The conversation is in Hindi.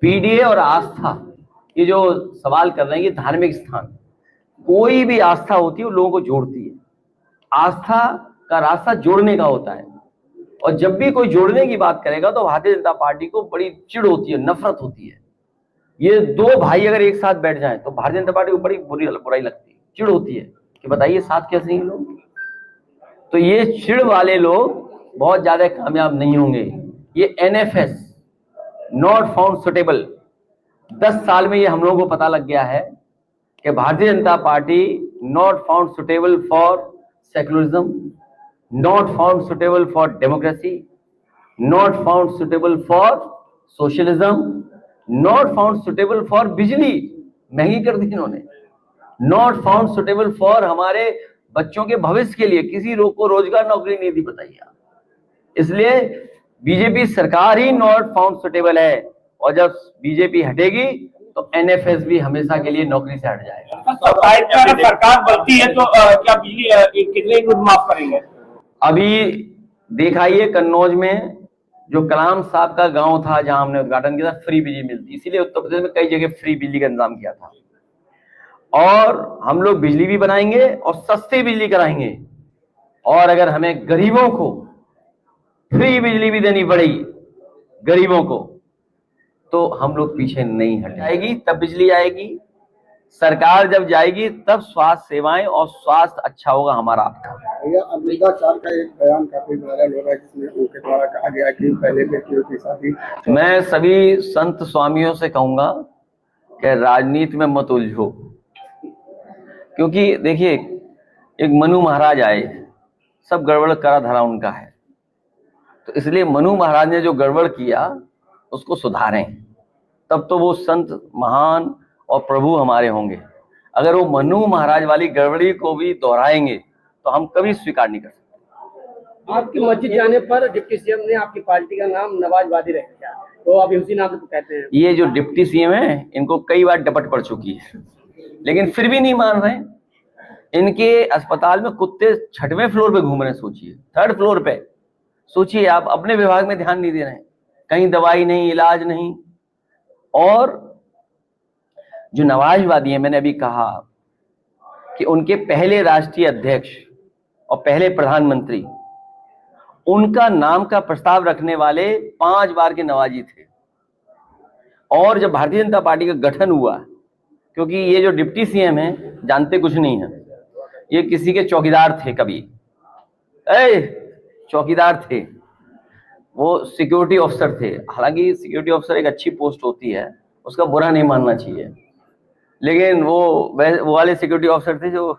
पीडीए और आस्था, ये जो सवाल कर रहे हैं, ये धार्मिक स्थान, कोई भी आस्था होती है वो लोगों को जोड़ती है। आस्था का रास्ता जोड़ने का होता है, और जब भी कोई जोड़ने की बात करेगा तो भारतीय जनता पार्टी को बड़ी चिढ़ होती है, नफरत होती है। ये दो भाई अगर एक साथ बैठ जाएं तो भारतीय जनता पार्टी को बड़ी बुराई लगती है, चिढ़ होती है कि बताइए साथ कैसे हैं लोग। तो ये चिढ़ वाले लोग बहुत ज्यादा कामयाब नहीं होंगे। ये एनएफएस, नॉट फाउंड सुटेबल, 10 साल में ये हम लोगों को पता लग गया है कि Bharatiya Janata party not found suitable for secularism, not found suitable for democracy, not found suitable for socialism, not found suitable for बिजली महंगी कर दी इन्होंने, नॉट फाउंड सुटेबल फॉर हमारे बच्चों के भविष्य के लिए, किसी लोग को रोजगार नौकरी नहीं दी, बताइए आप। इसलिए बीजेपी सरकार ही नॉट फाउंड सुटेबल है, और जब बीजेपी हटेगी तो एनएफएस भी हमेशा के लिए नौकरी से हट जाएगा। सरकार बढ़ती है तो क्या बिजली कितने यूनिट माफ करेंगे? अभी दिखाइए कन्नौज में जो कलाम साहब का गांव था जहां हमने उद्घाटन किया था, फ्री बिजली मिलती, इसीलिए उत्तर प्रदेश में कई जगह फ्री बिजली का इंतजाम किया था। और हम लोग बिजली भी बनाएंगे और सस्ती बिजली कराएंगे, और अगर हमें गरीबों को फ्री बिजली भी देनी पड़ेगी गरीबों को, तो हम लोग पीछे नहीं हटेगी। तब बिजली आएगी, सरकार जब जाएगी तब स्वास्थ्य सेवाएं और स्वास्थ्य अच्छा होगा हमारा आपका। भैया अमृता चार का एक बयान काफी वायरल हो रहा है जिसमें उनके द्वारा कहा गया कि पहले बेटियों की शादी। मैं सभी संत स्वामियों से कहूंगा कि राजनीति में मत उलझो, क्योंकि देखिए एक मनु महाराज आए, सब गड़बड़ करा धरा उनका है, तो इसलिए मनु महाराज ने जो गड़बड़ किया उसको सुधारें, तब तो वो संत महान और प्रभु हमारे होंगे। अगर वो मनु महाराज वाली गड़बड़ी को भी दोहराएंगे तो हम कभी स्वीकार नहीं कर सकते। आपकी मस्जिद जाने पर डिप्टी सीएम ने आपकी पार्टी का नाम नवाज वादी रख दिया, तो अभी उसी नाम से कहते हैं। ये जो डिप्टी सीएम है इनको कई बार डपट पड़ चुकी है, लेकिन फिर भी नहीं मान रहे। इनके अस्पताल में कुत्ते 6वें फ्लोर पे घूम रहे हैं, सोचिए 3rd फ्लोर पे। सोचिए आप, अपने विभाग में ध्यान नहीं दे रहे हैं, कहीं दवाई नहीं, इलाज नहीं। और जो नवाजवादी है, मैंने अभी कहा कि उनके पहले राष्ट्रीय अध्यक्ष और पहले प्रधानमंत्री, उनका नाम का प्रस्ताव रखने वाले 5 बार के नवाजी थे। और जब भारतीय जनता पार्टी का गठन हुआ, क्योंकि ये जो डिप्टी सीएम है जानते कुछ नहीं है, ये किसी के चौकीदार थे, कभी चौकीदार थे, वो सिक्योरिटी ऑफिसर थे। हालांकि सिक्योरिटी ऑफिसर एक अच्छी पोस्ट होती है, उसका बुरा नहीं मानना चाहिए, लेकिन वो वाले सिक्योरिटी ऑफिसर थे जो